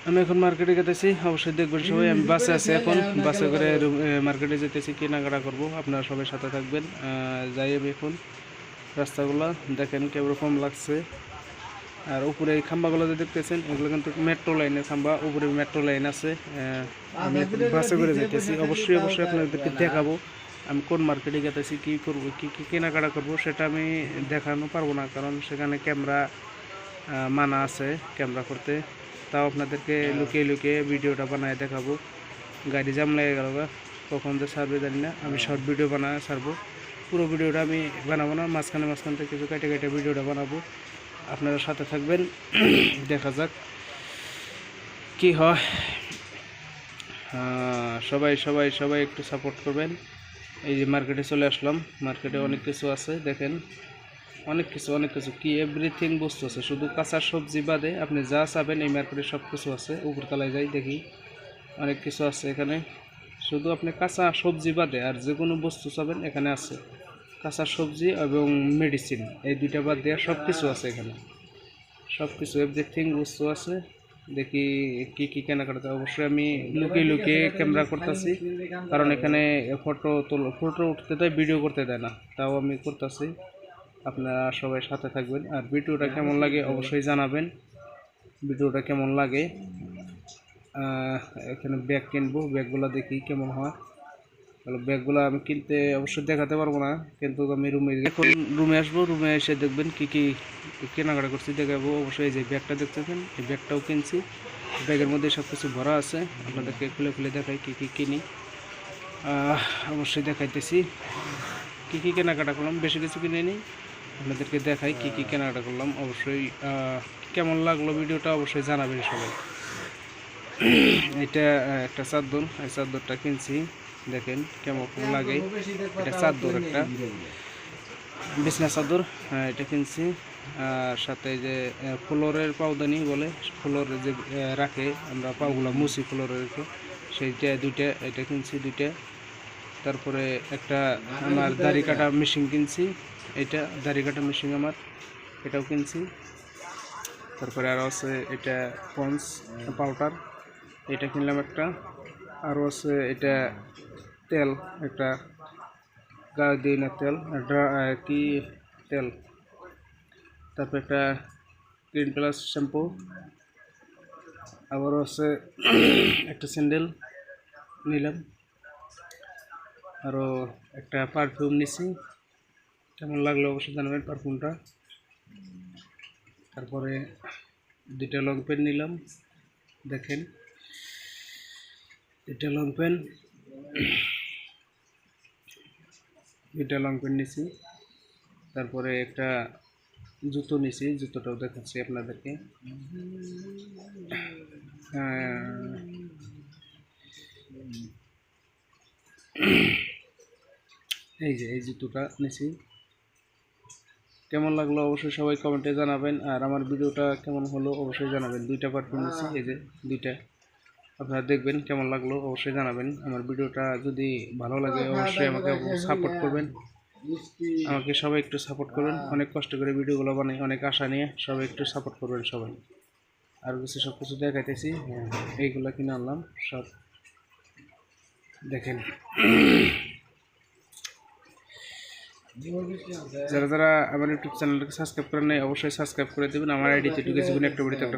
আমি এখন মার্কেটে যেতেছি, অবশ্যই দেখবেন সবাই। আমি বাসে আছি, এখন বাসে করে মার্কেটে যেতেছি, কেনাকাটা করব। আপনারা সবাই সাথে থাকবেন। যাই আমি এখন রাস্তাগুলো দেখেন কেরকম লাগছে। আর উপরে এই খাম্বাগুলো যে দেখতেছেন, এগুলো কিন্তু মেট্রো লাইনের খাম্বা, উপরে মেট্রো লাইন আছে। আমি এখন বাসে করে যেতেছি, অবশ্যই অবশ্যই আপনাদেরকে দেখাবো আমি কোন মার্কেটে যেতেছি, কী করবো, কী কী কেনাকাটা করবো সেটা আমি দেখানো পারবো না, কারণ সেখানে ক্যামেরা মানা আছে ক্যামেরা করতে। তাও আপনাদেরকে লুকিয়ে লুকিয়ে ভিডিওটা বানায় দেখাবো। গাড়ি জাম লেগে গেল, কখন যে ছাড়বে জানি না। আমি শর্ট ভিডিও বানায় ছাড়বো, পুরো ভিডিওটা আমি বানাবো না, মাঝখানে মাঝখান থেকে কিছু কেটে কেটে ভিডিওটা বানাবো। আপনারা সাথে থাকবেন, দেখা যাক কি হয়। সবাই সবাই সবাই একটু সাপোর্ট করবেন। এই যে মার্কেটে চলে আসলাম, মার্কেটে অনেক কিছু আছে দেখেন, অনেক কিছু কি এভরিথিং বস্তু আছে, শুধু কাঁচা সবজি বাদে আপনি যা চাবেন এই মার্কেটে সব কিছু আছে। উপরতলায় যাই দেখি, অনেক কিছু আছে এখানে, শুধু আপনি কাঁচা সবজি বাদে আর যে কোনো বস্তু চাবেন এখানে আছে। কাঁচা সবজি এবং মেডিসিন, এই দুইটা বাদ দেওয়া সব কিছু আছে এখানে, সব কিছু এভরিথিং বস্তু আছে। দেখি কি কি কেনাকাটা। অবশ্যই আমি লুকিয়ে লুকিয়ে ক্যামেরা করতেছি, কারণ এখানে ফটো উঠতে দেয়, ভিডিও করতে দেয় না, তাও আমি করতেছি। আপনারা সবাই সাথে থাকবেন, আর ভিডিওটা কেমন লাগে অবশ্যই জানাবেন। ভিডিওটা কেমন লাগে। এখানে ব্যাগ কিনবো, ব্যাগগুলো দেখি কেমন হয়। তাহলে ব্যাগগুলো আমি কিনতে অবশ্যই দেখাতে পারবো না, কিন্তু আমি এখন রুমে আসবো, রুমে এসে দেখবেন কি কি কেনাকাটা করছি দেখাবো অবশ্যই। এই যে ব্যাগটা দেখতেছেন, এই ব্যাগটাও কিনছি, ব্যাগের মধ্যে সব কিছু ভরা আছে। আপনাদেরকে খুলে খুলে দেখাই কি কি কিনি, অবশ্যই দেখাইতেছি কি কি কেনাকাটা করলাম। বেশি কিছু কিনে নিই, আপনাদেরকে দেখাই কি কি কেনাকাটা করলাম। অবশ্যই কেমন লাগলো ভিডিওটা অবশ্যই জানাবেন সবাই। এটা একটা চাদর, এই চাদরটা কিনছি, দেখেন কেমন লাগে। এটা চাদর, একটা বিছনা চাদর, এটা কিনছি। আর সাথে যে ফ্লোরের পাউদানি বলে, ফ্লোরে যে রাখে আমরা পাগুলা মুছি ফ্লোরে রেখে, সেইটা দুইটা, এটা কিনছি দুইটা। তারপরে একটা আমার দাড়ি কাটা মেশিন কিনছি, এটা দাড়ি কাটা মেশিন আমার, এটাও কিনছি। তারপরে আরও আছে এটা পন্স পাউডার, এটা কিনলাম একটা। আরও আছে এটা তেল, একটা গা দিয়ে না তেল, কি তেল। তারপর একটা ক্লিন প্লাস শ্যাম্পু। আবারও আছে একটা স্যান্ডেল নিলাম। আরও একটা পারফিউম নিছি, কেমন লাগলো অবশ্যই জানাবেন পারফিউমটা। তারপরে দুইটা লং পেন নিলাম, দেখেন এটা লং পেন, দুইটা লং পেন নিছি। তারপরে একটা জুতো নিছি, জুতোটাও দেখাচ্ছি আপনাদেরকে। এই যে এই জুতোটা নিছি, কেমন লাগলো অবশ্যই সবাই কমেন্টে জানাবেন। আর আমার ভিডিওটা কেমন হলো অবশ্যই জানাবেন। দুইটা পারফিউম নিছি, এই যে দুইটা, আপনারা দেখবেন কেমন লাগলো অবশ্যই জানাবেন। আমার ভিডিওটা যদি ভালো লাগে অবশ্যই আমাকে সাপোর্ট করবেন, আমাকে সবাই একটু সাপোর্ট করবেন। অনেক কষ্ট করে ভিডিওগুলো বানাই, অনেক আশা নিয়ে, সবাই একটু সাপোর্ট করবেন সবাই। আর কিছু সব কিছু দেখাইতেছি, এইগুলো কিনে আনলাম সব, দেখেন। যারা যারা আমার ইউটিউব চ্যানেলটাকে সাবস্ক্রাইব করেন নাই অবশ্যই সাবস্ক্রাইব করে দেবেন। আমার আইডিতে ঢুকে যাবেন, একটা